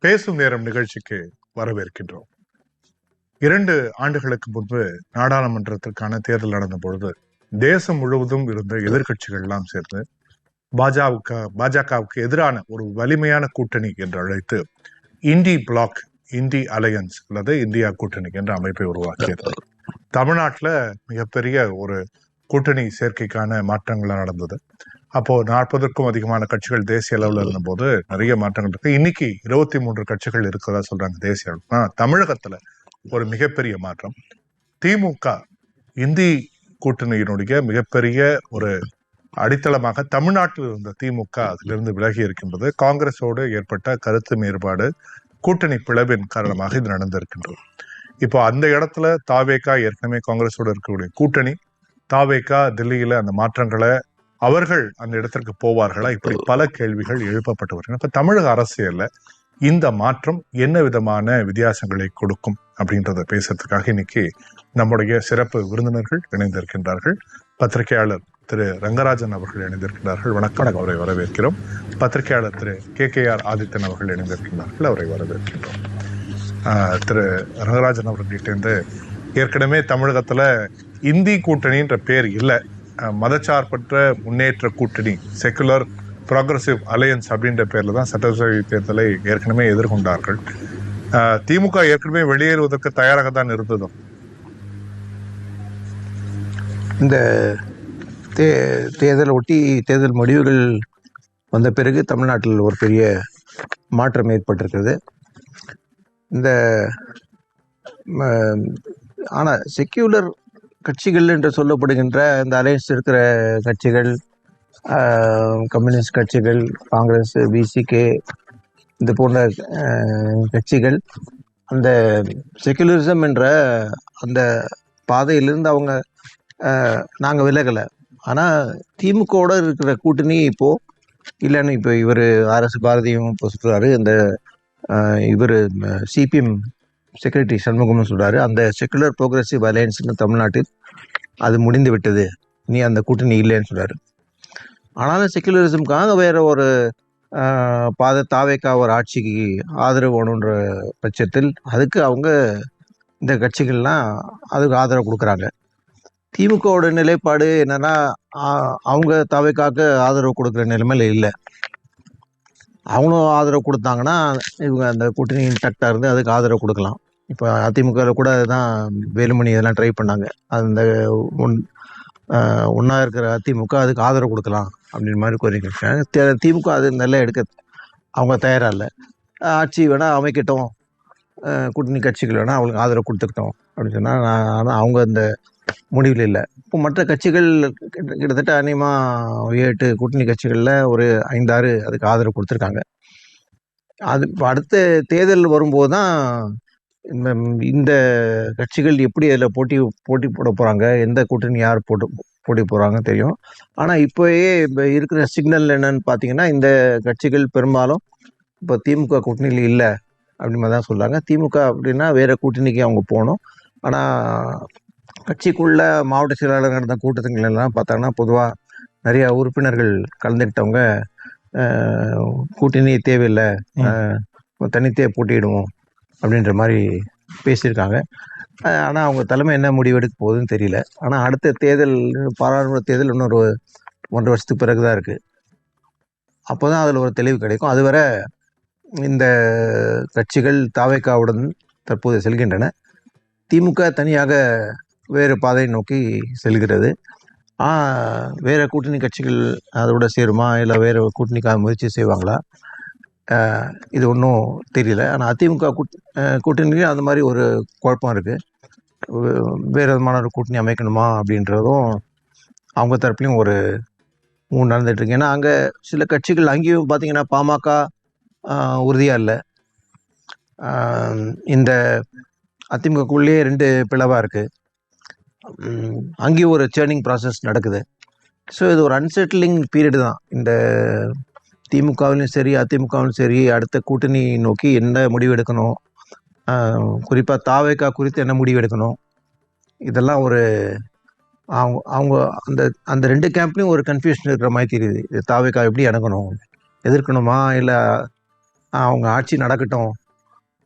பேசும் நேரம் நிகழ்ச்சிக்கு வரவேற்கின்றோம். 2 ஆண்டுகளுக்கு முன்பு நாடாளுமன்றத்திற்கான தேர்தல் நடந்த பொழுது தேசம் முழுவதும் இருந்த எதிர்கட்சிகள் எல்லாம் சேர்ந்து பாஜகவுக்கு எதிரான ஒரு வலிமையான கூட்டணி என்று அழைத்து இண்டி பிளாக், இண்டி அலையன்ஸ் அல்லது இந்தியா கூட்டணி என்ற அமைப்பை உருவாக்கியது. தமிழ்நாட்டில் மிகப்பெரிய ஒரு கூட்டணி சேர்க்கைக்கான மாற்றங்கள் நடந்தது. அப்போ 40க்கும் அதிகமான கட்சிகள் தேசிய அளவில் இருந்தபோது நிறைய மாற்றங்கள் இருக்கு. இன்னைக்கு 23 கட்சிகள் இருக்கிறதா சொல்றாங்க தேசிய அளவில். தமிழகத்துல ஒரு மிகப்பெரிய மாற்றம். திமுக இந்தி கூட்டணியினுடைய மிகப்பெரிய ஒரு அடித்தளமாக தமிழ்நாட்டில் இருந்த திமுக அதிலிருந்து விலகி இருக்கின்றது. காங்கிரஸோடு ஏற்பட்ட கருத்து மேற்பாடு, கூட்டணி பிளவின் காரணமாக இது நடந்திருக்கின்றது. இப்போ அந்த இடத்துல தாவேகா ஏற்கனவே காங்கிரஸோடு இருக்கக்கூடிய கூட்டணி, தாவேகா டெல்லியில அந்த மாற்றங்களை அவர்கள் அந்த இடத்திற்கு போவார்களா, இப்படி பல கேள்விகள் எழுப்பப்பட்டு வருகின்றன. இப்ப தமிழக அரசியல்ல இந்த மாற்றம் என்ன விதமான வித்தியாசங்களை கொடுக்கும் அப்படின்றத பேசுறதுக்காக இன்னைக்கு நம்முடைய சிறப்பு விருந்தினர்கள் இணைந்திருக்கின்றார்கள். பத்திரிகையாளர் திரு ரங்கராஜன் அவர்கள் இணைந்திருக்கிறார்கள். வணக்கம், அவரை வரவேற்கிறோம். பத்திரிகையாளர் திரு KKR ஆதித்தன் அவர்கள் இணைந்திருக்கின்றார்கள். அவரை வரவேற்கின்றோம். திரு ரங்கராஜன் அவர்கிட்ட ஏற்கனவே தமிழகத்துல இந்தி கூட்டணின்ற பேர் இல்லை, மதச்சார்பற்ற முன்னேற்ற கூட்டணி, செக்குலர் ப்ராக்ரசிவ் அலையன்ஸ் அப்படின்ற பேர்ல தான் சட்டசபை தேர்தலை ஏற்கனவே எதிர்கொண்டார்கள். திமுக ஏற்கனவே வெளியேறுவதற்கு தயாராக தான் இருந்ததும். இந்த தேர்தலை ஒட்டி தேர்தல் முடிவுகள் வந்த பிறகு தமிழ்நாட்டில் ஒரு பெரிய மாற்றம் ஏற்பட்டிருக்கிறது. இந்த ஆனால் செக்யூலர் கட்சிகள் என்று சொல்லப்படுகின்ற இந்த அலையன்ஸ் இருக்கிற கட்சிகள், கம்யூனிஸ்ட் கட்சிகள், காங்கிரஸ், BCK இந்த போன்ற கட்சிகள் அந்த செக்குலரிசம் என்ற அந்த பாதையிலிருந்து அவங்க நாங்கள் விலகலை. ஆனால் திமுகவோட இருக்கிற கூட்டணி இப்போது இல்லைன்னு இப்போ இவர் RS பாரதியும் இப்போ சொல்கிறாரு, இந்த இவர் CPM செக்ரட்டரி சண்முகம்னு சொல்கிறாரு, அந்த செக்குலர் ப்ரோக்ரஸிவ் அலையன்ஸ்னு தமிழ்நாட்டில் அது முடிந்து விட்டது, நீ அந்த கூட்டணி இல்லைன்னு சொல்கிறாரு. ஆனாலும் செக்குலரிசம்காக வேற ஒரு தாவேக்கா ஒரு ஆட்சிக்கு ஆதரவு வேணுன்ற பட்சத்தில் அதுக்கு அவங்க இந்த கட்சிகள்லாம் அதுக்கு ஆதரவு கொடுக்குறாங்க. திமுகவோட நிலைப்பாடு என்னன்னா, அவங்க தாவேக்காவுக்கு ஆதரவு கொடுக்குற நிலைமையில இல்லை. அவங்களும் ஆதரவு கொடுத்தாங்கன்னா இவங்க அந்த கூட்டணி இன்டாக்டாக இருந்து அதுக்கு ஆதரவு கொடுக்கலாம். இப்போ அதிமுகவில் கூட அதுதான் வேலுமணி இதெல்லாம் ட்ரை பண்ணாங்க. அந்த ஒன்றா இருக்கிற அதிமுக அதுக்கு ஆதரவு கொடுக்கலாம் அப்படின்ற மாதிரி கோரிக்கை. திமுக அது நல்லா எடுக்க அவங்க தயாராக இல்லை. ஆட்சி வேணால் அமைக்கட்டும், கூட்டணி கட்சிகள் வேணால் அவங்களுக்கு ஆதரவு கொடுத்துக்கிட்டோம் அப்படின்னு சொன்னால், ஆனால் அவங்க அந்த முடிவில் இல்லை. இப்போ மற்ற கட்சிகள் கிட்டத்தட்ட அநேகமாக 7 கூட்டணி கட்சிகளில் ஒரு 5-6 அதுக்கு ஆதரவு கொடுத்துருக்காங்க. அது இப்போ அடுத்த தேர்தல் வரும்போது தான் இந்த கட்சிகள் எப்படி அதில் போட்டி போட போகிறாங்க, எந்த கூட்டணி யார் போட்டி போகிறாங்கன்னு தெரியும். ஆனால் இப்போயே இப்போ இருக்கிற சிக்னல் என்னன்னு பார்த்தீங்கன்னா, இந்த கட்சிகள் பெரும்பாலும் இப்போ திமுக கூட்டணியில் இல்லை அப்படின்னு தான் சொல்கிறாங்க. திமுக அப்படின்னா வேறு கூட்டணிக்கு அவங்க போகணும். ஆனால் கட்சிக்குள்ள மாவட்ட செயலாளர் நடந்த கூட்டத்துங்களெல்லாம் பார்த்தாங்கன்னா பொதுவாக நிறைய உறுப்பினர்கள் கலந்துக்கிட்டவங்க கூட்டணியே தேவையில்லை, தனித்தே போட்டியிடுவோம் அப்படின்ற மாதிரி பேசியிருக்காங்க. ஆனால் அவங்க தலைமை என்ன முடிவெடுக்க போகுதுன்னு தெரியல. ஆனால் அடுத்த தேர்தல், பாராளுமன்ற தேர்தல் இன்னொரு 1.5 வருஷத்துக்கு பிறகு தான் இருக்குது. அப்போ தான் அதில் ஒரு தெளிவு கிடைக்கும். அதுவரை இந்த கட்சிகள் தாவேக்காவுடன் தற்போது செல்கின்றன. திமுக தனியாக வேறு பாதையை நோக்கி செல்கிறது. வேறு கூட்டணி கட்சிகள் அதோட சேருமா, இல்லை வேறு கூட்டணிக்காக முயற்சி செய்வாங்களா, இது ஒன்றும் தெரியல. ஆனால் அதிமுக கூட்டணிலேயும் அந்த மாதிரி ஒரு குழப்பம் இருக்குது. வேறு விதமான ஒரு கூட்டணி அமைக்கணுமா அப்படின்றதும் அவங்க தரப்புலையும் ஒரு நடந்துகிட்ருக்கு. ஏன்னா அங்கே சில கட்சிகள் அங்கேயும் பார்த்தீங்கன்னா பாமக உறுதியாக இல்லை. இந்த அதிமுகக்குள்ளேயே 2 பிளவாக இருக்குது. அங்கேயும் ஒரு சேர்னிங் ப்ராசஸ் நடக்குது. ஸோ இது ஒரு அன்செட்டிலிங் பீரியடு தான். இந்த திமுகவிலும் சரி அதிமுகவிலும் சரி அடுத்த கூட்டணி நோக்கி என்ன முடிவு எடுக்கணும், குறிப்பாக தாவேக்கா குறித்து என்ன முடிவு எடுக்கணும், இதெல்லாம் ஒரு அவங்க அந்த 2 கேம்ப்லேயும் ஒரு கன்ஃபியூஷன் இருக்கிற மாதிரி தெரியுது. தாவேக்கா எப்படி அணுகணும், எதிர்க்கணுமா இல்லை அவங்க ஆட்சி நடக்கட்டும்,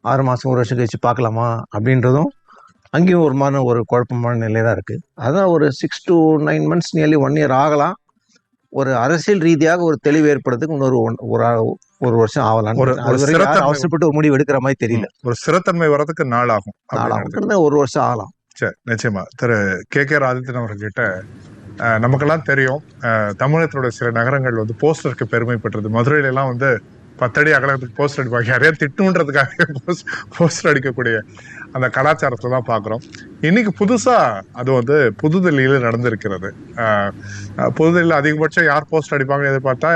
6 மாதம் 1 வருஷம் கழிச்சு பார்க்கலாமா அப்படின்றதும் அங்கேயும் ஒரு மாதிரி ஒரு குழப்பமான நிலை தான் இருக்குது. அதான் ஒரு 6 to 9 months, நியர்லி 1 year ஆகலாம். ஒரு அரசியல் ரீதியாக ஒரு தெளிவு ஏற்படுறதுக்கு இன்னொரு ஒரு வருஷம் ஆகலாம். அவசரப்பட்டு ஒரு முடிவு எடுக்கிற மாதிரி தெரியல. ஒரு ஸ்திரத்தன்மை வர்றதுக்கு நாள் ஆகும். 1 வருஷம் ஆகலாம். சரி, நிச்சயமா. திரு கே ராஜேந்திரன் அவர்கிட்ட நமக்கெல்லாம் தெரியும், தமிழகத்தினுடைய சில நகரங்கள் வந்து போஸ்டருக்கு பெருமை பெற்றது. மதுரையில எல்லாம் வந்து 10 அடி அகலத்துக்கு போஸ்டர் அடிப்பாங்க. யாரையா திட்டுன்றதுக்காக போஸ்டர் அடிக்கக்கூடிய அந்த கலாச்சாரத்தை தான் பாக்குறோம். இன்னைக்கு புதுசா அது வந்து புதுதில்லியில நடந்திருக்கிறது. புதுதில்லியில அதிகபட்சம் யார் போஸ்டர் அடிப்பாங்கன்னு எதிர்பார்த்தா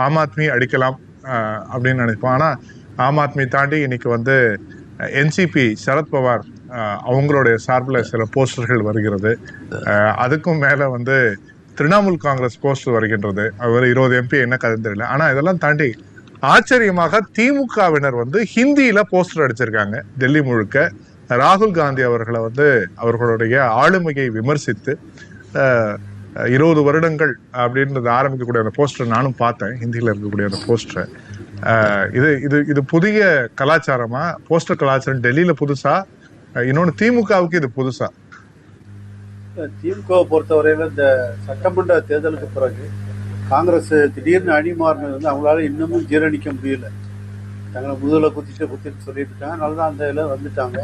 ஆம் ஆத்மி அடிக்கலாம் அப்படின்னு நினைப்போம். ஆனா ஆம் ஆத்மி தாண்டி இன்னைக்கு வந்து என்சிபி சரத்பவார் அவங்களுடைய சார்பில் சில போஸ்டர்கள் வருகிறது. அதுக்கும் மேல வந்து திரிணாமுல் காங்கிரஸ் போஸ்டர் வருகின்றது. அவர் 20 MP என்ன கதை தெரியல. ஆனா இதெல்லாம் தாண்டி ஆச்சரியமாக திமுகவினர் வந்து ஹிந்தியில போஸ்டர் அடிச்சிருக்காங்க. டெல்லி முழுக்க ராகுல் காந்தி அவர்களை வந்து அவர்களுடைய ஆளுமையை விமர்சித்து 20 வருடங்கள் அப்படின்றது ஆரம்பிக்கக்கூடிய அந்த போஸ்டர் நானும் பார்த்தேன், ஹிந்தியில இருக்கக்கூடிய அந்த போஸ்டர். இது இது இது புதிய கலாச்சாரமா? போஸ்டர் கலாச்சாரம் டெல்லியில புதுசா, இன்னொன்னு திமுகவுக்கு இது புதுசா? திமுகவை பொறுத்தவரையில இந்த சட்டமன்ற தேர்தலுக்கு பிறகு காங்கிரஸ் திடீர்னு அணி மாறினது வந்து அவங்களால இன்னமும் ஜீரணிக்க முடியல. தங்களை முதுகில் குத்திட்டு சொல்லிட்டு இருக்காங்க. அதனால தான் அந்த இதில் வந்துட்டாங்க.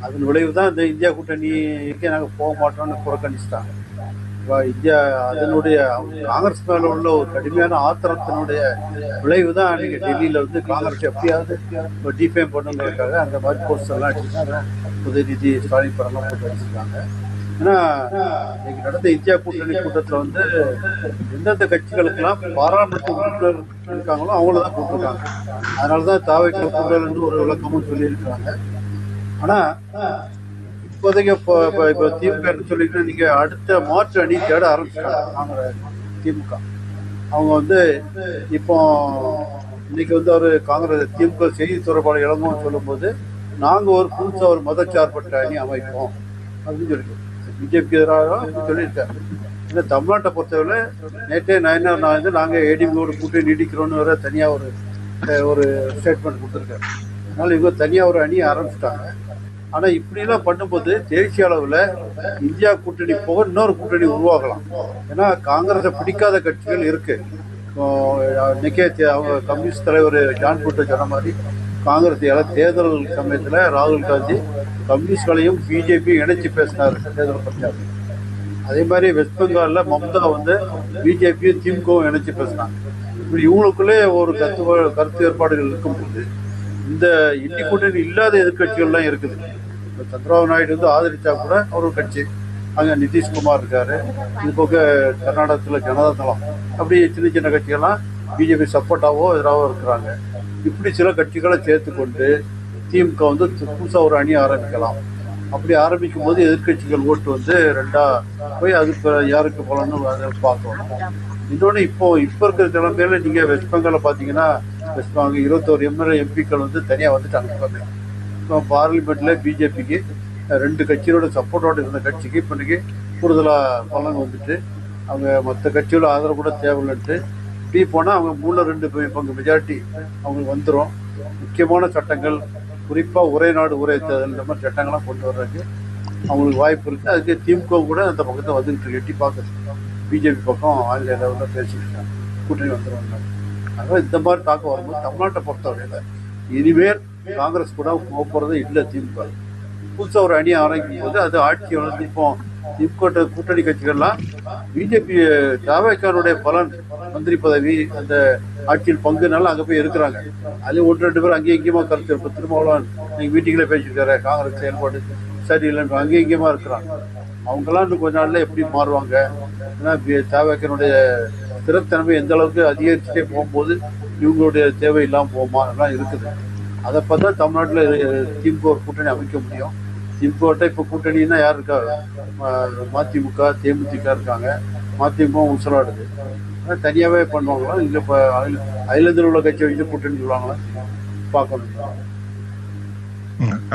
அதன் விளைவு தான் இந்த இந்தியா கூட்டணிக்கே நாங்கள் போக மாட்டோம்னு புறக்கணிச்சிட்டாங்க. இப்போ இந்தியா அதனுடைய காங்கிரஸ் மேலே உள்ள ஒரு கடுமையான ஆத்திரத்தினுடைய விளைவு தான் அன்றைக்கி டெல்லியில் வந்து காங்கிரஸ் எப்படியாவது இப்போ டிஃபேம் பண்ணுங்கிறதுக்காக அந்த மாதிரி போஸ்டர்லாம் அடிச்சுருக்காங்க. உதயநிதி ஸ்டாலின் படம்லாம் போட்டு வச்சுருக்காங்க. ஏன்னா இன்னைக்கு நடந்த இந்தியா கூட்டணி கூட்டத்தில் வந்து எந்தெந்த கட்சிகளுக்கெல்லாம் பாராளுமன்ற உறுப்பினர் இருக்காங்களோ அவங்கள தான் கூப்பிட்டுருக்காங்க. அதனால தான் தாவைக்கு கூட்டல் ஒரு விளக்கமும் சொல்லியிருக்கிறாங்க. ஆனால் இப்போதைக்கு இப்போ திமுக சொல்லிட்டு நீங்க அடுத்த மாற்று அணி தேட ஆரம்பிச்சிட்டாங்க. திமுக அவங்க வந்து இப்போ இன்னைக்கு வந்து அவர் காங்கிரஸ் திமுக செய்தி தொடர்பாளர் இளங்கோன்னு சொல்லும்போது நாங்கள் ஒரு புதுசாக ஒரு மதச்சார்பற்ற அணி அமைப்போம் அப்படின்னு சொல்லியிருக்கோம். பிஜேபி எதிராக சொல்லியிருக்காரு. ஏன்னா தமிழ்நாட்டை பொறுத்தவரை நேற்றே நயனார் நான் வந்து நாங்கள் ஏடிஎம்கோட கூட்டணி நீடிக்கிறோன்னு வர தனியாக ஒரு ஸ்டேட்மெண்ட் கொடுத்துருக்காரு. அதனால இவங்க தனியாக ஒரு அணியை ஆரம்பிச்சிட்டாங்க. ஆனால் இப்படிலாம் பண்ணும்போது தேசிய அளவில் இந்தியா கூட்டணி போக இன்னொரு கூட்டணி உருவாகலாம். ஏன்னா காங்கிரஸை பிடிக்காத கட்சிகள் இருக்கு. இன்னைக்கே அவங்க கம்யூனிஸ்ட் தலைவர் ஜான் கூட்ட சொன்ன மாதிரி காங்கிரஸ் தேர்தல் சமயத்தில் ராகுல் காந்தி கம்யூனிஸ்ட்களையும் பிஜேபியும் இணைச்சி பேசினார் தேர்தல் பிரச்சாரம். அதே மாதிரி வெஸ்ட் பெங்காலில் மம்தா வந்து பிஜேபியும் திமுகவும் இணைச்சி பேசினாங்க. இப்படி இவங்களுக்குள்ளே ஒரு கருத்து ஏற்பாடுகள் இருக்கும்போது இந்த இந்தி கூட்டணி இல்லாத எதிர்கட்சிகள்லாம் இருக்குது. இப்போ சந்திரபாபு நாயுடு வந்து ஆதரிச்சா கூட ஒரு கட்சி, அங்கே நிதிஷ்குமார் இருக்காரு, இது போக கர்நாடகத்தில் ஜனதாதளம், அப்படி சின்ன சின்ன கட்சிகள்லாம் பிஜேபி சப்போர்ட்டாவோ எதிராகவோ இருக்கிறாங்க. இப்படி சில கட்சிகளை சேர்த்து கொண்டு திமுக வந்து புதுசாக ஒரு அணி ஆரம்பிக்கலாம். அப்படி ஆரம்பிக்கும் போது எதிர்கட்சிகள் ஓட்டு வந்து ரெண்டா போய் அதுக்கு யாருக்கு போகலான்னு அதை பார்க்கணும். இன்னொன்று இப்போ இருக்கிற நிலைமையில நீங்கள் வெஸ்ட் பெங்காலில் பார்த்தீங்கன்னா வெஸ்ட் பெங்கால் 21 எம்பிக்கள் வந்து தனியாக வந்துட்டாங்க. இப்போ பார்லிமெண்ட்டில் பிஜேபிக்கு 2 கட்சியோட சப்போர்ட்டோடு இருந்த கட்சிக்கு இப்போ இன்றைக்கி கூடுதலாக பலன் வந்துட்டு அவங்க மற்ற கட்சியோட ஆதரவு கூட தேவையில்லைன்ட்டு இப்படி போனால் அவங்க 3/2 மெஜாரிட்டி அவங்களுக்கு வந்துடும். முக்கியமான சட்டங்கள், குறிப்பாக ஒரே நாடு ஒரே தேர்தல், இந்த மாதிரி சட்டங்கள்லாம் கொண்டு வர்றதுக்கு அவங்களுக்கு வாய்ப்பு இருக்குது. அதுக்கு திமுக கூட அந்த பக்கத்தை வந்துக்கிட்டு இருக்கு. எட்டி பார்க்குறது பிஜேபி பக்கம் ஆங்கில லெவலில் பேசிக்கிட்டாங்க, கூட்டணி வந்துடுவாங்க. அதனால் இந்த மாதிரி தாக்கம் வரும்போது தமிழ்நாட்டை பொறுத்தவரையில் இனிமேல் காங்கிரஸ் கூட போகிறதே இல்லை. திமுக புதுசாக ஒரு அணி ஆரம்பிக்கும் போது அது ஆட்சி வந்து இப்போ திமுக கூட்டணி கட்சிகள்லாம் பிஜேபி தாவேக்கானுடைய பலன், மந்திரி பதவி, அந்த ஆட்சியில் பங்குனால அங்கே போய் இருக்கிறாங்க. அதுலேயும் 1-2 பேர் அங்கேயும் இங்கேயுமா கருத்து இப்போ திருமாவளவன் நீங்கள் மீட்டிங்கில் பேசியிருக்காரு காங்கிரஸ் செயல்பாடு சரியில்லைன்னு அங்கேயும் இங்கேயுமா இருக்கிறாங்க. அவங்கெல்லாம் இன்னும் கொஞ்ச நாளில் எப்படி மாறுவாங்க? ஏன்னா தாவேக்கனுடைய ஸ்திரத்தன்மை எந்த அளவுக்கு அதிகரிச்சுட்டே போகும்போது இவங்களுடைய தேவை இல்லாமல் போகுமா அதெல்லாம் இருக்குது. அதை பார்த்தா தமிழ்நாட்டில் திமுக கூட்டணி அமைக்க முடியும். திமுக இப்போ கூட்டணின்னா யார் இருக்கா? மதிமுக, தேமுதிக இருக்காங்க. மதிமுக உசலாடுது. ஆனால் தனியாகவே பண்ணுவாங்களா இல்லை இப்போ ஐலந்தில் உள்ள கட்சி வச்சு கூட்டணி சொல்லுவாங்களா பார்க்கணும்.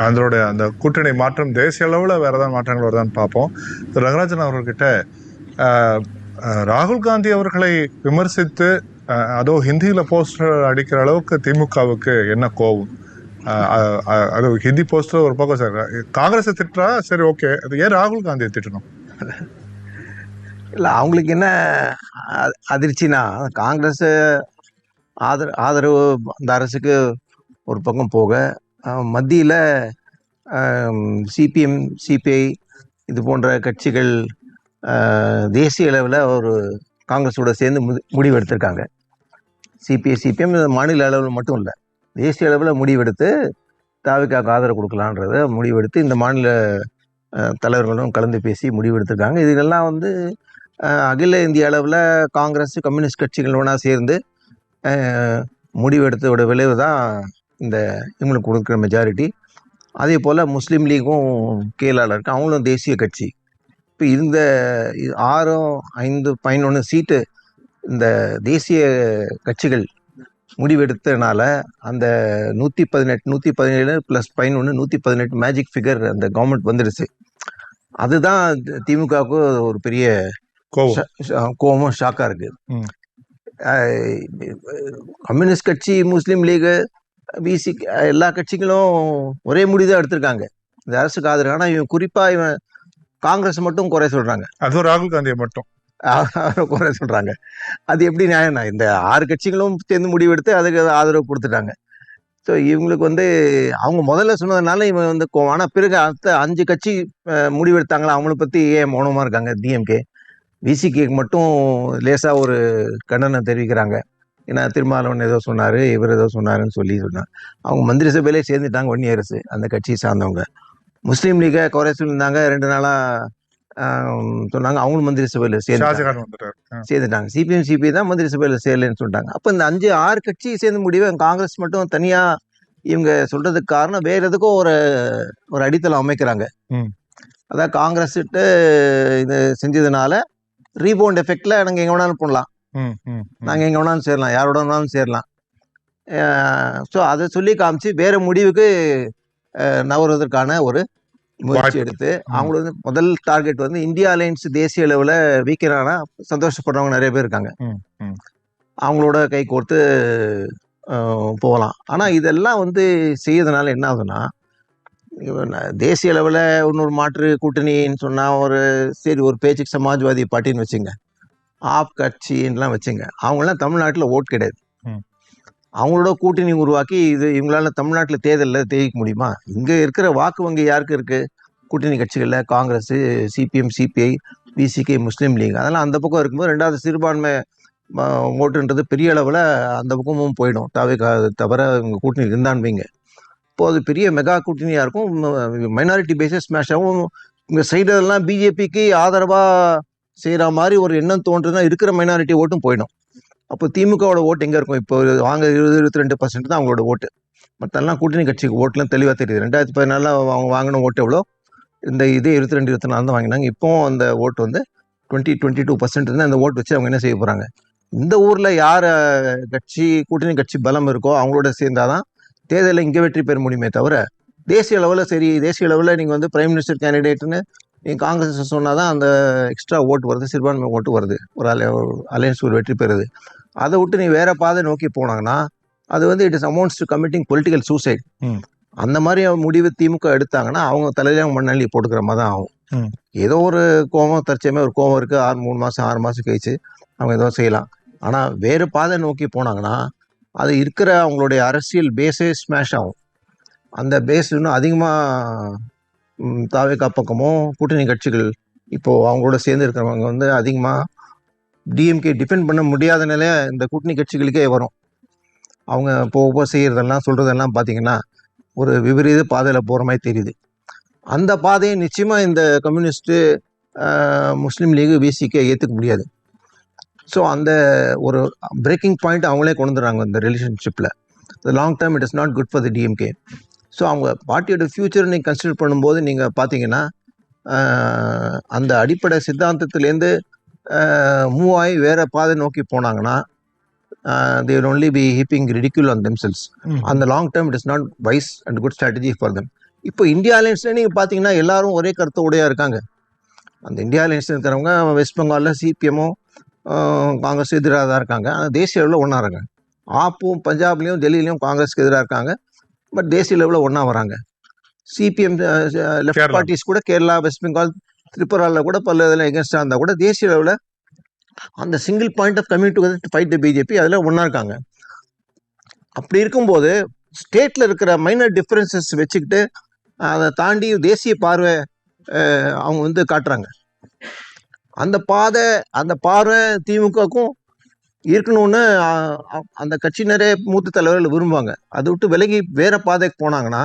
அதோட அந்த கூட்டணி மாற்றம் தேசிய அளவில் வேற ஏதாவது மாற்றங்கள் வருதான்னு பார்ப்போம். ரங்கராஜன் அவர்கிட்ட ராகுல் காந்தி அவர்களை விமர்சித்து அதோ ஹிந்தியில போஸ்டர் அடிக்கிற அளவுக்கு திமுகவுக்கு என்ன கோவம்? அது ஹிந்தி போஸ்டர் ஒரு பக்கம் சார், காங்கிரஸை திட்டுறா சரி ஓகே, அது ஏன் ராகுல் காந்தியை திட்டணும்? இல்லை, அவங்களுக்கு என்ன அதிர்ச்சினா காங்கிரஸ் ஆதரவு அந்த அரசுக்கு ஒரு பக்கம் போக, மத்தியில் சிபிஎம் சிபிஐ இது போன்ற கட்சிகள் தேசிய அளவில் ஒரு காங்கிரஸோட சேர்ந்து முடிவெடுத்திருக்காங்க. சிபிஎம் மாநில அளவில் மட்டும் இல்லை, தேசிய அளவில் முடிவெடுத்து தாவிக்காக்கு ஆதரவு கொடுக்கலான்றத முடிவெடுத்து இந்த மாநில தலைவர்களும் கலந்து பேசி முடிவெடுத்திருக்காங்க. இதுக்கெல்லாம் வந்து அகில இந்திய அளவில் காங்கிரஸ் கம்யூனிஸ்ட் கட்சிகள் ஒன்றா சேர்ந்து முடிவெடுத்தோட விளைவு தான் இந்த இவங்களுக்கு கொடுக்குற மெஜாரிட்டி. அதே போல் முஸ்லீம் லீக்கும் கேரளாவில் இருக்கு, அவங்களும் தேசிய கட்சி. இப்போ இந்த 6-5-11 சீட்டு இந்த தேசிய கட்சிகள் முடிவெடுத்ததுனால அந்த 117 + 11 118 மேஜிக் ஃபிகர் அந்த கவர்மெண்ட் வந்துடுச்சு. அதுதான் திமுகவுக்கு ஒரு பெரிய கோபமும் ஷாக்காக இருக்கு. கம்யூனிஸ்ட் கட்சி, முஸ்லீம் லீகு, பிசி எல்லா கட்சிகளும் ஒரே முடிவு தான் எடுத்திருக்காங்க இந்த அரசுக்கு ஆதரவு. ஆனால் இவன் குறிப்பாக இவன் காங்கிரஸ் மட்டும் குறை சொல்றாங்க, அதுவும் ராகுல் காந்தியை மட்டும் குறை சொல்றாங்க. அது எப்படி நியாயம்னா, இந்த 6 கட்சிகளும் சேர்ந்து முடிவெடுத்து அதுக்கு ஆதரவு கொடுத்துட்டாங்க. ஸோ இவங்களுக்கு வந்து அவங்க முதல்ல சொன்னதுனால இவன் வந்து ஆனால் பிறகு அடுத்த 5 கட்சி முடிவெடுத்தாங்களா, அவங்கள பற்றி ஏன் மௌனமாக இருக்காங்க? டிஎம்கே விசிகேக்கு மட்டும் லேசாக ஒரு கண்டனம் தெரிவிக்கிறாங்க. ஏன்னா திருமாவளவன் ஏதோ சொன்னார், இவர் ஏதோ சொன்னாருன்னு சொன்னாங்க. அவங்க மந்திரி சபையிலே சேர்ந்துட்டாங்க ஒன்றிய அரசு, அந்த கட்சியை சார்ந்தவங்க. முஸ்லீம் லீகை குறை சொல்லியிருந்தாங்க, 2 நாளாக சொன்னாங்க, அவங்களும் மந்திரி சபையில் சேர்ந்துட்டாங்க. சிபிஎம் சிபிஐ தான் மந்திரி சபையில் சேரலன்னு சொல்லிட்டாங்க. அப்போ இந்த 5-6 கட்சி சேர்ந்து முடிவு, காங்கிரஸ் மட்டும் தனியாக இவங்க சொல்றதுக்கு காரணம் வேற எதுக்கும் ஒரு அடித்தளம் அமைக்கிறாங்க. அதான் காங்கிரஸ்ட்டு இது செஞ்சதுனால ரீபவுண்ட் எஃபெக்ட்ல நாங்கள் எங்கே வேணாலும் போடலாம், நாங்கள் எங்கே வேணாலும் சேரலாம், யாரோட வேணாலும் சேரலாம். ஸோ அதை சொல்லி காமிச்சு வேற முடிவுக்கு நவருவதற்கான ஒரு முயற்சி எடுத்து அவங்களுக்கு வந்து முதல் டார்கெட் வந்து இந்தியா அலையன்ஸ் தேசிய அளவில் வீக்கரானா சந்தோஷப்படுறவங்க நிறைய பேர் இருக்காங்க, அவங்களோட கை கோர்த்து போகலாம். ஆனால் இதெல்லாம் வந்து செய்யறதுனால என்ன ஆகுதுன்னா, தேசிய அளவில் இன்னொரு மாற்று கூட்டணின்னு சொன்னால் சரி ஒரு பேச்சுக்கு சமாஜ்வாதி பார்ட்டின்னு வச்சுங்க, ஆப் கட்சின்லாம் வச்சுங்க, அவங்களாம் தமிழ்நாட்டில் ஓட் கிடையாது. அவங்களோட கூட்டணி உருவாக்கி இவங்களால தமிழ்நாட்டில் தேர்தலில் தெரிவிக்க முடியுமா? இங்கே இருக்கிற வாக்கு வங்கி யாருக்கு இருக்கு? கூட்டணி கட்சிகளில் காங்கிரஸ், சிபிஎம் சிபிஐ, விசிகே, முஸ்லீம் லீக், அதெல்லாம் அந்த பக்கம் இருக்கும்போது 2வது சிறுபான்மை ஓட்டுன்றது பெரிய அளவில் அந்த பக்கமும் போயிடும். தவிர இவங்க கூட்டணி இருந்தான்வீங்க, இப்போ அது பெரிய மெகா கூட்டணியாக இருக்கும். மைனாரிட்டி பேஸஸ் ஸ்மாஷ் ஆகும். இங்கே சைடெல்லாம் பிஜேபிக்கு ஆதரவாக செய்கிற மாதிரி ஒரு எண்ணம் தோன்றுதுன்னா இருக்கிற மைனாரிட்டி ஓட்டும் போயிடும். அப்போ திமுகவோட ஓட்டு எங்கே இருக்கும்? இப்போ வாங்க 20-22% தான் அவங்களோட ஓட்டு. மற்றெல்லாம் கூட்டணி கட்சிக்கு ஓட்டுலாம் தெளிவாக தெரியுது. 2014 அவங்க வாங்கின ஓட்டு எவ்வளோ, இந்த இதே 22-24 தான் வாங்கினாங்க. இப்போ அந்த ஓட்டு வந்து 20-22% தான். அந்த ஓட்டு வச்சு அவங்க என்ன செய்ய போகிறாங்க? இந்த ஊரில் யார் கட்சி கூட்டணி கட்சி பலம் இருக்கோ அவங்களோட சேர்ந்தாதான் தேர்தலில் இங்கே வெற்றி பெற முடியுமே தவிர, தேசிய அளவில் சரி தேசிய அளவில் நீங்கள் வந்து பிரைம் மினிஸ்டர் கேண்டிடேட்னு நீங்கள் காங்கிரஸ் சொன்னால் தான் அந்த எக்ஸ்ட்ரா ஓட்டு வருது, சிறுபான்மை ஓட்டு வருது, ஒரு அலையன்ஸ் ஒரு வெற்றி பெறுது. அதை விட்டு நீ வேற பாதை நோக்கி போனாங்கன்னா அது வந்து it is amounts to committing political suicide. அந்த மாதிரி முடிவு திமுக எடுத்தாங்கன்னா அவங்க தலையில மண்ணள்ளி போட்டுக்கிற மாதிரி தான் ஆகும். ஏதோ ஒரு கோபம், தற்சயமே ஒரு கோபம் இருக்குது, 3 மாதம் 6 மாதம் கழிச்சு அவங்க ஏதோ செய்யலாம். ஆனால் வேறு பாதை நோக்கி போனாங்கன்னா அது இருக்கிற அவங்களுடைய அரசியல் பேஸே ஸ்மாஷ் ஆகும். அந்த பேஸ் இன்னும் அதிகமாக தாவேகா பக்கமும் கூட்டணி கட்சிகள் இப்போது அவங்களோட சேர்ந்து இருக்கிறவங்க வந்து அதிகமாக டிஎம்கே டிஃபெண்ட் பண்ண முடியாத நிலையை இந்த கூட்டணி கட்சிகளுக்கே வரும். அவங்க போக செய்கிறதெல்லாம் சொல்கிறதெல்லாம் பார்த்தீங்கன்னா ஒரு விபரீத பாதையில் போகிற மாதிரி தெரியுது. அந்த பாதையை நிச்சயமாக இந்த கம்யூனிஸ்ட்டு, முஸ்லீம் லீகு, விசிகே ஏற்றுக்க முடியாது. ஸோ அந்த ஒரு பிரேக்கிங் பாயிண்ட் அவங்களே கொண்டு வந்துடுறாங்க இந்த ரிலேஷன்ஷிப்பில். Long term it is not good for the DMK. So அவங்க பார்ட்டியோட ஃப்யூச்சர் நீங்கள் கன்சிடர் பண்ணும்போது நீங்கள் பார்த்தீங்கன்னா அந்த அடிப்படை சித்தாந்தத்துலேருந்து மூவ் ஆகி வேறு பாதை நோக்கி போனாங்கன்னா they will only be heaping ridicule on themselves. On the long term it is not wise and good strategy for them. இப்போ இந்தியா அலையன்ஸ்ல நீங்கள் பார்த்தீங்கன்னா எல்லாரும் ஒரே கருத்து உடையா இருக்காங்க. அந்த இந்தியா அலையன்ஸ் இருக்கிறவங்க வெஸ்ட் பெங்காலில் சிபிஎம்மும் காங்கிரஸ் எதிராக தான் இருக்காங்க. ஆனால் தேசிய அளவில் ஒன்றா இருக்காங்க. ஆப்பும் பஞ்சாப்லேயும் டெல்லியிலையும் காங்கிரஸ்க்கு எதிராக இருக்காங்க. பட் தேசிய லெவலில் ஒன்றா வராங்க. CPM left Kerala. பார்ட்டிஸ் கூட கேரளா, வெஸ்ட் பெங்கால், திரிபுராவில் கூட பல இதில் எகென்ஸ்டாக இருந்தால் கூட தேசிய லெவலில் அந்த single point of coming together to fight the BJP அதில் ஒன்றா இருக்காங்க. அப்படி இருக்கும்போது ஸ்டேட்டில் இருக்கிற மைனர் டிஃப்ரென்சஸ் வச்சுக்கிட்டு அதை தாண்டி தேசிய பார்வை அவங்க வந்து காட்டுறாங்க. அந்த பார்வை திமுகவுக்கும் இருக்கணும்னு அந்த கட்சியினரே மூத்த தலைவர்கள் விரும்புவாங்க. அதை விட்டு விலகி வேற பாதைக்கு போனாங்கன்னா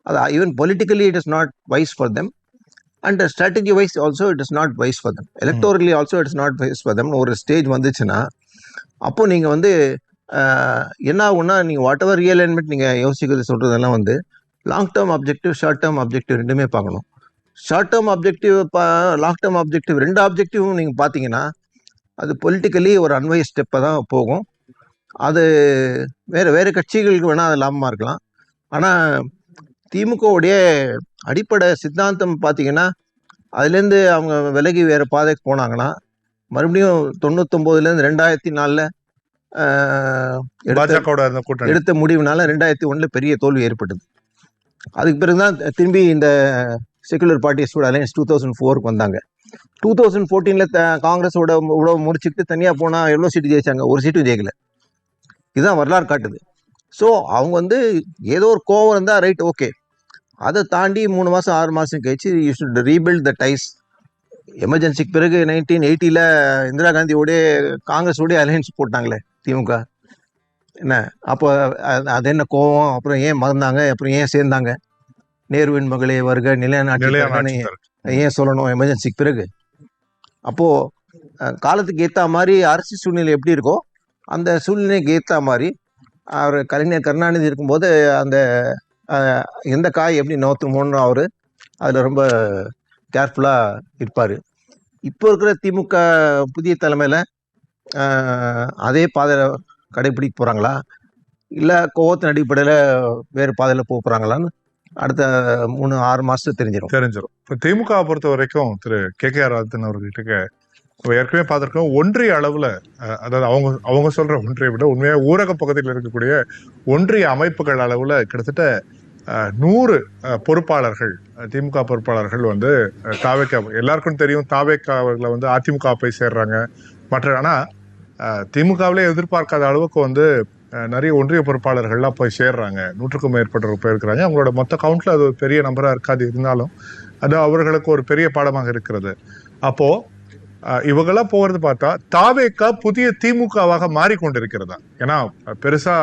அது even politically it is not wise for them and strategy wise also it is not wise for them, electorally also it is not wise for them. ஒரு ஸ்டேஜ் வந்துச்சுன்னா அப்போ நீங்கள் வந்து என்ன ஆகுன்னா நீங்கள் வாட் எவர் ரீஅலைன்மெண்ட் நீங்கள் யோசிக்கிறது சொல்கிறதெல்லாம் வந்து long term objective, short term objective ரெண்டுமே பார்க்கணும். Short term objective, long term objective, ரெண்டு அப்ஜெக்டிவும் நீங்கள் பார்த்தீங்கன்னா அது பொலிட்டிக்கலி ஒரு அன்வைஸ் ஸ்டெப்பை தான் போகும். அது வேறு கட்சிகளுக்கு வேணால் அது லாபமாக இருக்கலாம். ஆனால் திமுகவுடைய அடிப்படை சித்தாந்தம் பார்த்தீங்கன்னா அதுலேருந்து அவங்க விலகி வேறு பாதைக்கு போனாங்கன்னா மறுபடியும் 99லேருந்து 2004 எடுத்த முடிவுனால 2001 பெரிய தோல்வி ஏற்பட்டது. அதுக்கு பிறகுதான் திரும்பி இந்த செகுலர் பார்ட்டிஸோட அலையன்ஸ் 2004க்கு வந்தாங்க. 2014 காங்கிரஸோட உறவு முடிச்சுட்டு தனியாக போனால் எவ்வளோ சீட்டு ஜெயிச்சாங்க? ஒரு சீட்டும் ஜெயிக்கல. இதுதான் வரலாறு காட்டுது. ஸோ அவங்க வந்து ஏதோ ஒரு கோவம் இருந்தால் ரைட், ஓகே. அதை தாண்டி 3 மாதம் 6 மாதம் கழிச்சு you should rebuild the ties. எமர்ஜென்சிக்கு பிறகு 1980 இந்திரா காந்தியோடைய காங்கிரஸோடைய அலையன்ஸ் போட்டாங்களே திமுக. என்ன அப்போ அது என்ன கோவம்? அப்புறம் ஏன் மறந்தாங்க? அப்புறம் ஏன் சேர்ந்தாங்க? நேருவின் மகளே வருக நிலைநாட்டு ஏன் சொல்லணும் எமர்ஜென்சிக்கு பிறகு? அப்போது காலத்துக்கு ஏற்ற மாதிரி அரசியல் சூழ்நிலை எப்படி இருக்கோ அந்த சூழ்நிலைக்கு ஏற்ற மாதிரி அவர் கலைஞர் கருணாநிதி இருக்கும்போது அந்த எந்த காய் எப்படி நோத்துமோன்னு அவர் அதில் ரொம்ப கேர்ஃபுல்லாக இருப்பார். இப்போ இருக்கிற திமுக புதிய தலைமையில் அதே பாதையில் கடைபிடிக்க போகிறாங்களா, இல்லை கோவத்தின் அடிப்படையில் வேறு பாதையில் போக போகிறாங்களான்னு அடுத்த 3-6 மாதத்துக்கு தெரிஞ்சிடும். இப்போ திமுக பொறுத்த வரைக்கும் திரு KKR ராஜன் அவர்கிட்ட ஏற்கனவே பார்த்துருக்கோம். ஒன்றிய அளவில், அதாவது அவங்க சொல்ற ஒன்றிய விட உண்மையாக ஊரக பகுதியில் இருக்கக்கூடிய ஒன்றிய அமைப்புகள் அளவில் கிட்டத்தட்ட 100 பொறுப்பாளர்கள், திமுக பொறுப்பாளர்கள் வந்து தாவேக்கா, எல்லாருக்கும் தெரியும் தாவேக்காவில் வந்து அதிமுக போய் சேர்றாங்க மற்ற. ஆனால் திமுகவிலே எதிர்பார்க்காத அளவுக்கு வந்து நிறைய ஒன்றிய பொறுப்பாளர்கள்லாம் போய் சேர்றாங்க. 100க்கும் மேற்பட்டவர்கள் போயிருக்கிறாங்க. அவங்களோட மொத்த கவுண்ட்ல அது ஒரு பெரிய நம்பராக இருக்காது, இருந்தாலும் அது அவர்களுக்கு ஒரு பெரிய பாடமாக இருக்கிறது. அப்போ இவங்கெல்லாம் போகிறது பார்த்தா தாவேக்கா புதிய திமுகவாக மாறிக்கொண்டிருக்கிறதா? ஏன்னா பெருசா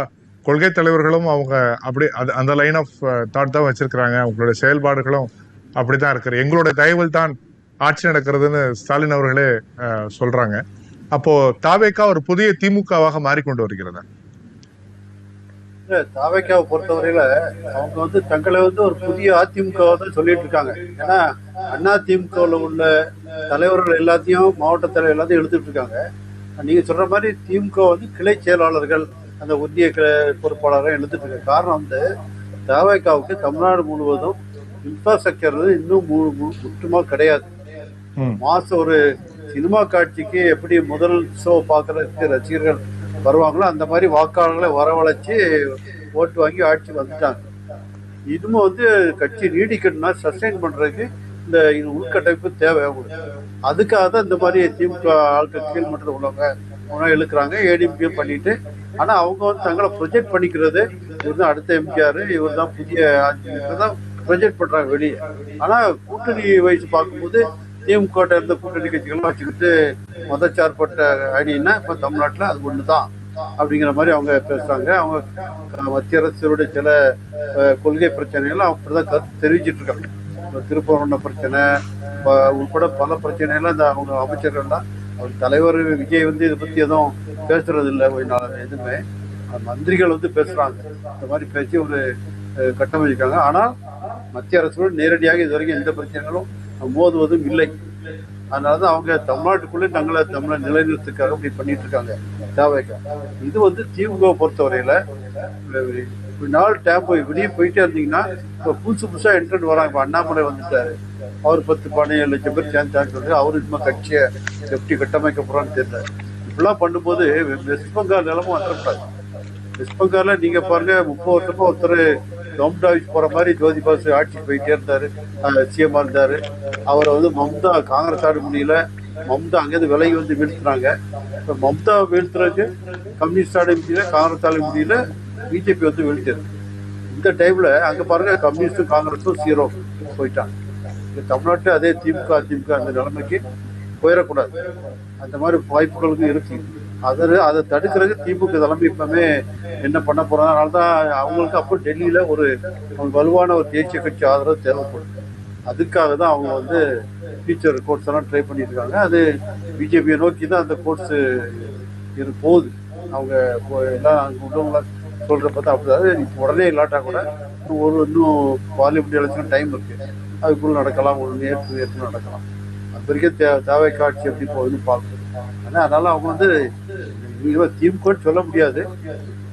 கொள்கை தலைவர்களும் அவங்க அப்படி அந்த லைன் ஆஃப் தாட் தான் வச்சிருக்கிறாங்க. அவங்களோட செயல்பாடுகளும் அப்படித்தான் இருக்கிறது. எங்களோட தயவில் தான் ஆட்சி நடக்கிறதுன்னு ஸ்டாலின் அவர்களே சொல்றாங்க. அப்போ தாவேக்கா ஒரு புதிய திமுகவாக மாறிக்கொண்டு வருகிறதா? தாவேக்காவை பொறுத்தவரையில அவங்க வந்து தங்களை வந்து ஒரு புதிய அதிமுக தான் சொல்லிட்டு இருக்காங்க. ஏன்னா அதிமுகவில் உள்ள தலைவர்கள் எல்லாத்தையும், மாவட்ட தலைவர் எல்லாத்தையும் எழுதிட்டு இருக்காங்க. நீங்க சொல்ற மாதிரி திமுக வந்து கிளை செயலாளர்கள், அந்த ஒன்றிய பொறுப்பாளர்கள் எழுதிட்டு இருக்காங்க. காரணம் வந்து தாவேக்காவுக்கு தமிழ்நாடு முழுவதும் இன்ஃப்ராஸ்ட்ரக்சர் இன்னும் முற்றுமா கிடையாது. மாசம் ஒரு சினிமா காட்சிக்கு எப்படி முதல் ஷோ பார்க்கறதுக்கு ரசிகர்கள் வருவாங்களோ அந்த மாதிரி வாக்காளர்களை வரவழைச்சு ஓட்டு வாங்கி ஆட்சி வந்துட்டாங்க. இன்னும் வந்து கட்சி நீடிக்கணும்னா சஸ்டைன் பண்றதுக்கு இந்த உள்கட்டமைப்பு தேவை. அதுக்காக தான் இந்த மாதிரி திமுக ஆட்கள் கீழ்மட்டத்தில் உள்ளவங்க இழுக்கிறாங்க, ஏடிஎம்கே பண்ணிட்டு. ஆனா அவங்க வந்து தங்களை ப்ரொஜெக்ட் பண்ணிக்கிறது இவர் தான் அடுத்த எம்ஜிஆர், இவர் தான் புதிய ஆட்சி தான் ப்ரொஜெக்ட் பண்றாங்க வெளியே. ஆனா கூட்டணி வயசு பார்க்கும்போது திமுக இருந்த கூட்டணி கட்சிகள்லாம் வச்சுக்கிட்டு மதச்சார்பட்ட அணின்னா இப்ப தமிழ்நாட்டில் அது ஒண்ணுதான் அப்படிங்கிற மாதிரி அவங்க பேசுறாங்க. அவங்க மத்திய அரசுடைய சில கொள்கை பிரச்சனைகள்லாம் அப்படிதான் கருத்து தெரிவிச்சிட்டு இருக்காங்க. திருப்பரங்குன்ற பிரச்சனை உட்பட பல பிரச்சனைகள்லாம் இந்த அவங்க அமைச்சர்கள்லாம், தலைவர் விஜய் வந்து இதை பத்தி எதுவும் பேசுறது இல்லை. எதுவுமே மந்திரிகள் வந்து பேசுறாங்க. இந்த மாதிரி பேசி ஒரு கட்டமைச்சிருக்காங்க. ஆனால் மத்திய அரசோடு நேரடியாக இது வரைக்கும் எந்த பிரச்சனைகளும் மோதுவதும் இல்லை. அதனாலதான் அவங்க தமிழ்நாட்டுக்குள்ளே தங்களை தமிழை நிலைநிறுத்துக்காக இப்படி பண்ணிட்டு இருக்காங்க தாவேக்கா. இது வந்து திமுக பொறுத்தவரையில நாள் டேம் வெளியே போயிட்டே இருந்தீங்கன்னா இப்போ புதுசாக என்ட்ரன்ட் வராங்க. இப்போ அண்ணாமலை வந்துட்டாரு, அவர் 10-12 லட்சம் பேர் சேர்ந்தான்னு சொல்லி அவரு சும்மா கட்சியை எப்படி கட்டமைக்க போறான்னு தெரியல. இப்படிலாம் பண்ணும்போது வெஸ்ட் பெங்கால் நிலமும் வந்துடக்கூடாது. வெஸ்ட் பெங்கால்ல நீங்க பாருங்க, 30 வருஷமா ஒருத்தர் மம்தா போற மாதிரி ஜோதி பாசு ஆட்சி போயிட்டே இருந்தாரு, சிஎம்மா இருந்தாரு. அவரை மம்தா காங்கிரஸ் ஆட முடியல, மம்தா அங்கேருந்து விலகி வீழ்த்துறாங்க. இப்போ மம்தா வீழ்த்துறதுக்கு கம்யூனிஸ்ட் ஆட முடியல, காங்கிரஸ் ஆட முடியல, பிஜேபி வீழ்த்திருக்கு. இந்த டைம்ல அங்க பாருங்க, கம்யூனிஸ்டும் காங்கிரஸும் 0 போயிட்டாங்க. தமிழ்நாட்டில் அதே திமுக அதிமுக அந்த நிலைமைக்கு போயிடக்கூடாது. அந்த மாதிரி வாய்ப்புகளுக்கும் இருக்கு. அதை தடுக்கிறதுக்கு திமுக தலைமை இப்பவுமே என்ன பண்ண போறாங்க. அதனால்தான் அவங்களுக்கு அப்போ டெல்லியில ஒரு வலுவான ஒரு தேசிய கட்சி ஆதரவு தேவைப்படும். அதுக்காக தான் அவங்க ஃபியூச்சர் கோர்ஸ் எல்லாம் ட்ரை பண்ணிட்டு இருக்காங்க. அது பிஜேபியை நோக்கி தான் அந்த கோர்ஸ் போகுது. அவங்க எல்லாம் உள்ளவங்கள சொல்ற பார்த்தா அப்படிதான். இப்போ உடனே இல்லாட்டா கூட இன்னும் பார்லிமெண்ட் எலெக்ஷன் டைம் இருக்கு, அதுக்குள்ள நடக்கலாம், ஒரு நேற்று நடக்கலாம். அது வரைக்கும் தேவை காட்சி எப்படி போகுதுன்னு பார்க்கணும். அதனால அவங்க திமுகன்னு சொல்ல முடியாது.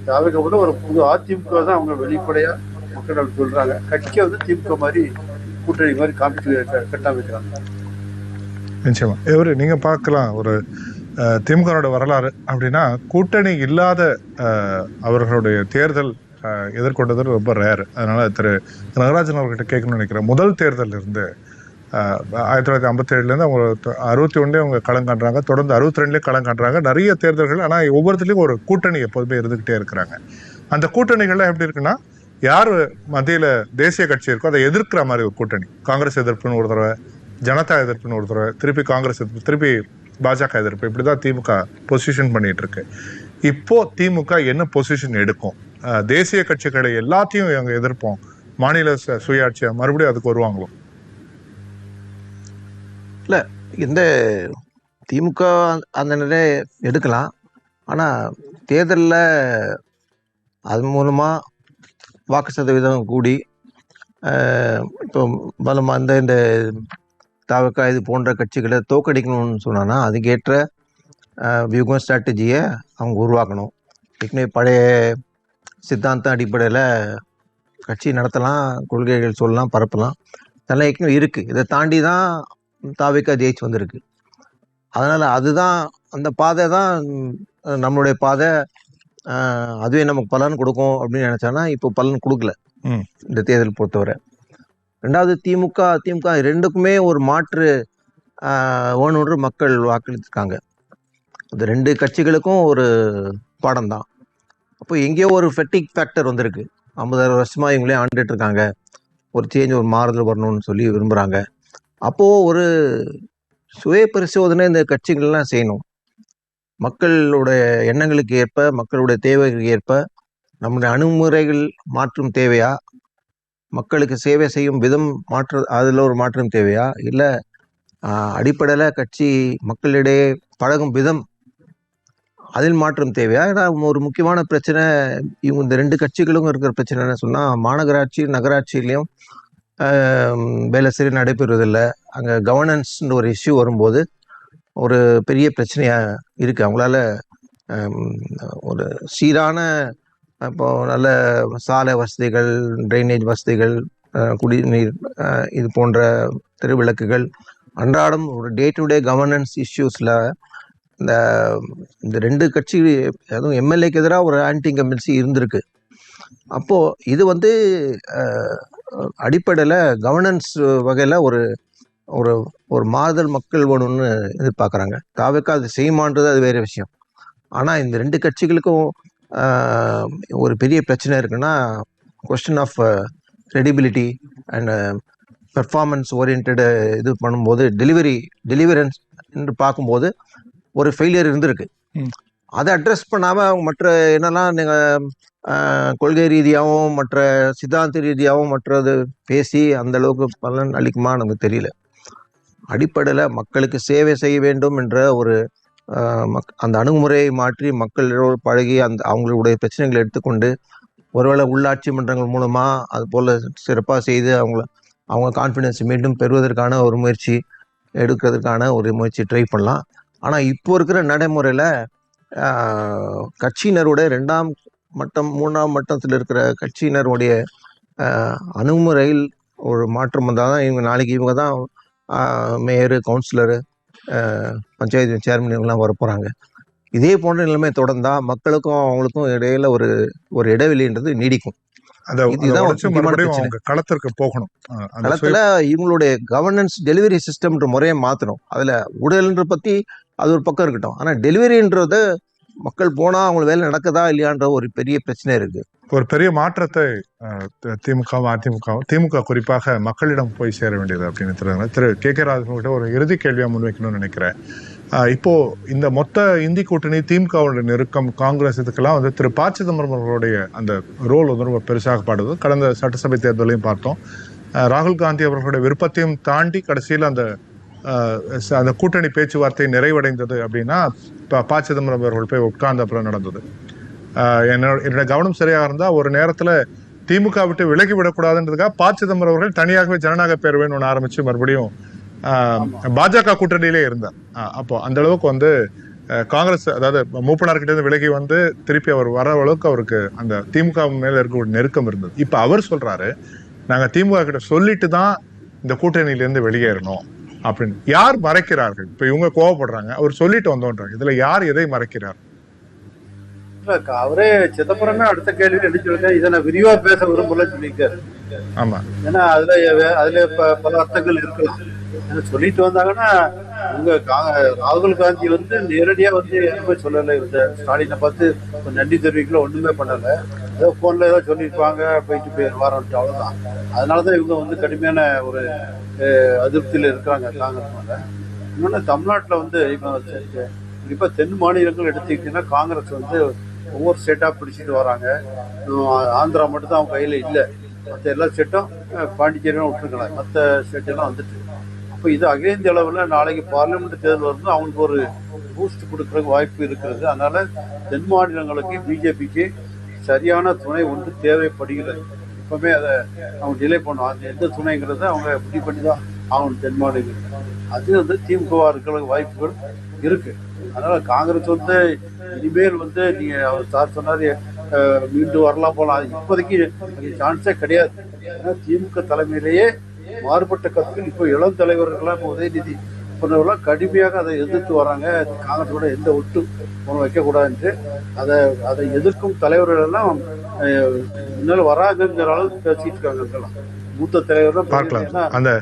தேவைக்கு கூட ஒரு புது அதிமுக தான் அவங்க வெளிப்படையா மக்கள் சொல்றாங்க. கட்சியை திமுக மாதிரி கூட்டணி மாதிரி கட்டமைக்கிறாங்க. நிச்சயமா நீங்க பார்க்கலாம், ஒரு திமுகவோட வரலாறு அப்படின்னா கூட்டணி இல்லாத அவர்களுடைய தேர்தல் எதிர்கொண்டது ரொம்ப ரேர். அதனால திரு நடராஜன் அவர்கிட்ட கேட்கணும்னு நினைக்கிறேன். முதல் தேர்தல் இருந்து 1957 அவங்க 61 அவங்க களம் காட்டுறாங்க, தொடர்ந்து 62 களம் காட்டுறாங்க, நிறைய தேர்தல்கள். ஆனால் ஒவ்வொருத்திலையும் ஒரு கூட்டணி எப்போதுமே இருந்துகிட்டே இருக்கிறாங்க. அந்த கூட்டணிகள்லாம் எப்படி இருக்குன்னா, யார் மத்தியில் தேசிய கட்சி இருக்கோ அதை எதிர்க்கிற மாதிரி ஒரு கூட்டணி. காங்கிரஸ் எதிர்ப்புன்னு ஒரு தடவை, ஜனதா எதிர்ப்புன்னு ஒரு தடவை, திருப்பி காங்கிரஸ் எதிர்ப்பு, திருப்பி பாஜக எதிர்ப்பு, இப்படிதான் திமுக பொசிஷன் பண்ணிட்டு இருக்கு. இப்போ திமுக என்ன பொசிஷன் எடுக்கும்? தேசிய கட்சிகளை எல்லாத்தையும் எங்க எதிர்ப்போம், மாநில சுயாட்சியா மறுபடியும் அதுக்கு வருவாங்களோ? இல்லை, இந்த திமுக அந்த நிலையை எடுக்கலாம். ஆனால் தேர்தலில் அது மூலமாக வாக்கு சதவீதம் கூடி இப்போ பலமாக இந்த தாவக்கா இது போன்ற கட்சிகளை தோக்கடிக்கணும்னு சொன்னான்னா அதுக்கேற்ற வியூகம் ஸ்ட்ராட்டஜியை அவங்க உருவாக்கணும். ஏற்கனவே பழைய சித்தாந்த அடிப்படையில் கட்சி நடத்தலாம், கொள்கைகள் சொல்லலாம், பரப்பலாம், இதெல்லாம் ஏற்கனவே இருக்குது. இதை தாண்டி தான் தாவேக்கா ஜெயிச்சு வந்திருக்கு. அதனால் அதுதான் அந்த பாதை தான் நம்மளுடைய பாதை. அதுவே நமக்கு பலன் கொடுக்கும் அப்படின்னு நினச்சானா இப்போ பலன் கொடுக்கல இந்த தேர்தல் பொறுத்தவரை. ரெண்டாவது திமுக ரெண்டுக்குமே ஒரு மாற்று வேணுன்ற மக்கள் வாக்களித்திருக்காங்க. அந்த ரெண்டு கட்சிகளுக்கும் ஒரு பாடம் தான். அப்போ எங்கேயோ ஒரு ஃபெட்டிக் ஃபேக்டர் வந்திருக்கு. 50 வருஷமா இவங்களே ஆண்டுட்டு இருக்காங்க, ஒரு சேஞ்ச், ஒரு மாறுதல் வரணும்னு சொல்லி விரும்புகிறாங்க. அப்போது ஒரு சுய பரிசோதனை இந்த கட்சிகள்லாம் செய்யணும். மக்களுடைய எண்ணங்களுக்கு ஏற்ப, மக்களுடைய தேவைகளுக்கு ஏற்ப நம்முடைய அணுகுமுறைகள் மாற்றும் தேவையா, மக்களுக்கு சேவை செய்யும் விதம் அதில் ஒரு மாற்றம் தேவையா, இல்லை அடிப்படையில் கட்சி மக்களிடையே பழகும் விதம் அதில் மாற்றம் தேவையா? ஏன்னா ஒரு முக்கியமான பிரச்சனை இவங்க இந்த ரெண்டு கட்சிகளும் இருக்கிற பிரச்சனை என்ன சொன்னால், மாநகராட்சி நகராட்சியிலையும் வேலை சரி நடைபெறுவதில்லை. அங்கே கவர்னன்ஸ்ன்ற ஒரு இஷ்யூ வரும்போது ஒரு பெரிய பிரச்சனையாக இருக்குது. அவங்களால ஒரு சீரான இப்போ நல்ல சாலை வசதிகள், ட்ரைனேஜ் வசதிகள், குடிநீர், இது போன்ற தெருவிளக்குகள், அன்றாடம் ஒரு டே டு டே கவர்னன்ஸ் இஷ்யூஸில் இந்த ரெண்டு கட்சி, அதுவும் எம்எல்ஏக்கு எதிராக ஒரு ஆன்டி இன்கம்பன்சி இருந்திருக்கு. அப்போது இது அடிப்படையில் கவர்னன்ஸ் வகையில் ஒரு ஒரு ஒரு மாறுதல் மக்கள் வேணும்னு எதிர்பார்க்குறாங்க. தாவேக்கா அது செய்யுமான்றது அது வேறு விஷயம். ஆனால் இந்த ரெண்டு கட்சிகளுக்கும் ஒரு பெரிய பிரச்சனை இருக்குன்னா, question of credibility and performance oriented இது பண்ணும்போது டெலிவரன்ஸ் என்று பார்க்கும்போது ஒரு ஃபெயிலியர் இருந்திருக்கு. அதை அட்ரஸ் பண்ணாமல் அவங்க மற்ற என்னெல்லாம் நீங்கள் கொள்கை ரீதியாகவும் மற்ற சித்தாந்த ரீதியாகவும் மற்றது பேசி அந்த அளவுக்கு பலன் அளிக்குமா நமக்கு தெரியல. அடிப்படையில் மக்களுக்கு சேவை செய்ய வேண்டும் என்ற ஒரு அந்த அணுகுமுறையை மாற்றி மக்களோடு பழகி அவங்களுடைய பிரச்சனைகளை எடுத்துக்கொண்டு ஒருவேளை உள்ளாட்சி மன்றங்கள் மூலமாக அது போல் சிறப்பாக செய்து அவங்க கான்ஃபிடென்ஸ் மீண்டும் பெறுவதற்கான ஒரு முயற்சி எடுக்கிறதுக்கான ஒரு முயற்சி ட்ரை பண்ணலாம். ஆனால் இப்போ இருக்கிற நடைமுறையில் கட்சியினருடைய 2ஆம் மட்டம் 3ஆம் மட்டத்தில் இருக்கிற கட்சியினருடைய அணுகுமுறையில் ஒரு மாற்றம் வந்தால் தான் இவங்க தான் மேயரு, கவுன்சிலரு, பஞ்சாயத்து சேர்மன் இவங்கெல்லாம் வரப்போகிறாங்க. இதே போன்ற நிலைமை தொடர்ந்தால் மக்களுக்கும் அவங்களுக்கும் இடையில ஒரு இடைவெளின்றது நீடிக்கும். இதுதான் ஒரு முக்கியமான பிரச்சனை. களத்திற்கு போகணும். களத்துல இவங்களுடைய கவர்னன்ஸ் டெலிவரி சிஸ்டம்ன்ற முறையை மாற்றணும். அதில் ஊழல்ன்ற பற்றி அது ஒரு பக்கம் இருக்கட்டும், ஆனால் டெலிவரின்றத மக்கள் போனால் அவங்களுக்கு வேலை நடக்குதா இல்லையான்ற ஒரு பெரிய பிரச்சனை இருக்குது. ஒரு பெரிய மாற்றத்தை திமுகவும் அதிமுகவும், திமுக குறிப்பாக மக்களிடம் போய் சேர வேண்டியது அப்படின்னு திரு கே.கே. ராஜன் ஒரு இறுதி கேள்வியாக முன்வைக்கணும்னு நினைக்கிறேன். இப்போ இந்த மொத்த இந்தி கூட்டணி, திமுகவுடைய நெருக்கம், காங்கிரஸ், இதுக்கெல்லாம் வந்து திரு ப. சிதம்பரம் அவர்களுடைய அந்த ரோல் வந்து ரொம்ப பெருசாகப்படுது. கடந்த சட்டசபை தேர்தலையும் பார்த்தோம். ராகுல் காந்தி அவர்களுடைய விருப்பத்தையும் தாண்டி கடைசியில் அந்த கூட்டணி பேச்சுவார்த்தை நிறைவடைந்தது அப்படின்னா ப. சிதம்பரம் அவர்கள் போய் உட்கார்ந்த அப்புறம் நடந்தது. என்னோட கவனம் சரியாக இருந்தால் ஒரு நேரத்தில் திமுக விட்டு விலகி விடக்கூடாதுன்றதுக்காக ப. சிதம்பரம் அவர்கள் தனியாகவே ஜனநாயக பேரவைன்னு ஒன்று ஆரம்பித்து மறுபடியும் பாஜக கூட்டணியிலே இருந்தார். அப்போ அந்த அளவுக்கு வந்து காங்கிரஸ், அதாவது மூப்பனார்கிட்ட இருந்து விலகி வந்து திருப்பி அவர் வர அளவுக்கு அவருக்கு அந்த திமுக மேல இருக்க ஒரு நெருக்கம் இருந்தது. இப்ப அவர் சொல்றாரு, நாங்க திமுக கிட்ட சொல்லிட்டு தான் இந்த கூட்டணியிலிருந்து வெளியேறணும் அப்படின்னு. யார் மறைக்கிறார்கள்? இப்ப இவங்க கோவப்படுறாங்க, அவர் சொல்லிட்டு வந்தோன்றாங்க. இதுல யார் எதை மறைக்கிறார்? அவரே சிதம்பரமே அடுத்த கேள்வி என்ன சொல்லுங்க, இதை நான் விரிவா பேச விரும்பல சொல்லியிருக்காரு. ஆமா, ஏன்னா அதுல பல அர்த்தங்கள் இருக்கலாம். சொல்லிட்டு வந்தாங்கன்னா உங்க ராகுல் காந்தி வந்து நேரடியா வந்து எதுவுமே சொல்லலை. இந்த ஸ்டாலினை பார்த்து நன்றி தெரிவிக்கல, ஒண்ணுமே பண்ணல. ஏதோ போன்ல ஏதோ சொல்லியிருப்பாங்க, போயிட்டு போயிருவாரன்ட்டு, அவ்வளவுதான். அதனாலதான் இவங்க வந்து கடுமையான ஒரு அதிருப்தியில இருக்கிறாங்க காங்கிரஸ் மேல. இன்னொன்னு தமிழ்நாட்டுல வந்து இப்ப தென் மாநிலங்கள் எடுத்துக்கிட்டீங்கன்னா காங்கிரஸ் வந்து ஒவ்வொரு ஸ்டேட்டா பிடிச்சிட்டு வராங்க. ஆந்திரா மட்டும் தான் அவங்க கையில இல்லை. மற்ற எல்லா ஸ்டேட்டும் பாண்டிச்சேரியும் விட்டுருக்கலாம், மற்ற ஸ்டேட்டெல்லாம் வந்துட்டு. அப்போ இது அகில இந்திய அளவில் நாளைக்கு பார்லிமெண்ட் தேர்தல் வந்து அவங்களுக்கு ஒரு பூஸ்ட் கொடுக்கறதுக்கு வாய்ப்பு இருக்கிறது. அதனால தென் மாநிலங்களுக்கு பிஜேபிக்கு சரியான துணை ஒன்று தேவைப்படுகிறது. எப்பவுமே அதை அவங்க டிலே பண்ணுவோம். அந்த எந்த துணைங்கிறத அவங்க முடிவு பண்ணி தான் ஆகணும் தென் மாநிலங்கள். அது வந்து திமுகவா இருக்கிற வாய்ப்புகள் இருக்கு. அதனால காங்கிரஸ் வந்து இனிமேல் வந்து நீங்க அவர் சார் சொன்னாரு மீண்டும் வரலாம் போலாம், இப்போதைக்கு சான்ஸே கிடையாது. ஏன்னா திமுக தலைமையிலேயே மாறுபட்ட கருத்துக்கள் இப்போ இளம் தலைவர்கள்லாம் இப்போ உதயநிதி போன்றவர்களாம் கடுமையாக அதை எதிர்த்து வராங்க. காங்கிரஸோட எந்த ஒட்டு வைக்கக்கூடாதுன்ட்டு அதை எதிர்க்கும் தலைவர்கள் எல்லாம் முன்னால வராங்கங்கிற அளவுக்கு பேசிட்டு இருக்காங்க. மூத்த தலைவர்கள் பார்க்கலாம் அந்த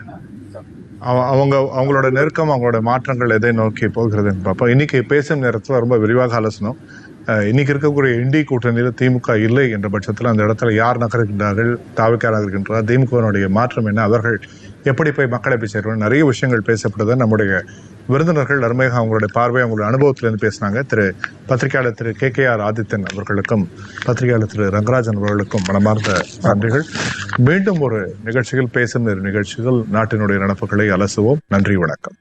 அவங்களோட நெருக்கம், அவங்களோட மாற்றங்கள் எதை நோக்கி போகிறதுன்னு பார்ப்போம். இன்னைக்கு பேசும் நேரத்தில் ரொம்ப விரிவாக ஆலோசனம். இன்னைக்கு இருக்கக்கூடிய இந்தி கூட்டணியில் திமுக இல்லை என்ற பட்சத்தில் அந்த இடத்துல யார் நகர்கின்றார்கள், தாவிக்கார் நகர்கின்றார், திமுகவினுடைய மாற்றம் என்ன, அவர்கள் எப்படி போய் மக்களை போய் சேருவாங்க, நிறைய விஷயங்கள் பேசப்படுது. நம்முடைய விருந்தினர்கள் அருமையாக அவங்களுடைய பார்வை, அவங்களுடைய அனுபவத்திலிருந்து பேசினாங்க. பத்திரிகையாளர் திரு கே.கே.ஆர். ஆதித்தன் அவர்களுக்கும் பத்திரிகையாளர் திரு ரங்கராஜன் அவர்களுக்கும் மனமார்ந்த நன்றிகள். மீண்டும் ஒரு நிகழ்ச்சியில் பேசும் நிகழ்ச்சிகள் நாட்டினுடைய நடப்புகளை அலசுவோம். நன்றி, வணக்கம்.